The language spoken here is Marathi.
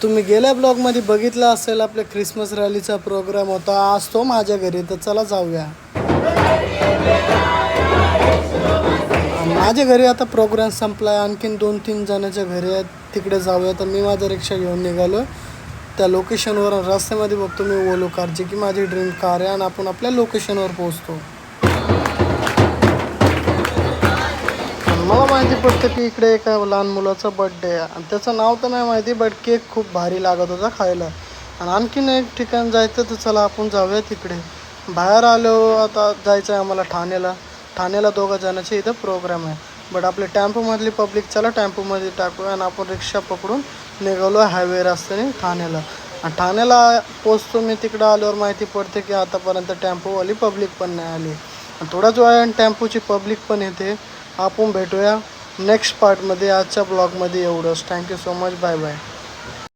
तुम्ही गेल्या ब्लॉगमध्ये बघितलं असेल आपल्या क्रिसमस रॅलीचा प्रोग्राम होता. आज तो माझ्या घरी, तर चला जाऊया. माझ्या घरी आता प्रोग्राम संपला आहे. आणखीन 2-3 जणांच्या घरी आहेत, तिकडे जाऊया. तर मी माझा रिक्षा घेऊन निघालो. त्या लोकेशनवर रस्त्यामध्ये बघतो मी ओलो कार, जी की माझी ड्रीम कार आहे, आणि आपण आपल्या लोकेशनवर पोहोचतो. मला माहिती पडतं की इकडे एका लहान मुलाचा बड्डे आहे, आणि त्याचं नाव तर नाही माहिती, बट केक खूप भारी लागत होता खायला. आणि आणखीन एक ठिकाण जायचं, तर चला आपण जाऊया तिकडे. बाहेर आलो, आता जायचं आहे आम्हाला ठाण्याला 2 जणांचे इथं प्रोग्राम आहे. बट आपले टेम्पोमधली पब्लिक चला टेम्पोमध्ये टाकूया, आणि आपण रिक्षा पकडून निघालो हायवे रस्त्याने ठाण्याला. आणि ठाण्याला पोचतो मी. तिकडं आल्यावर माहिती पडते की आतापर्यंत टेम्पोवाली पब्लिक पण नाही आली, आणि थोड्याच वेळाने टेम्पोची पब्लिक पण येते. आपण भेटूया नेक्स्ट पार्टमध्ये. आजच्या ब्लॉगमध्ये एवढंच. Thank you so much. Bye bye.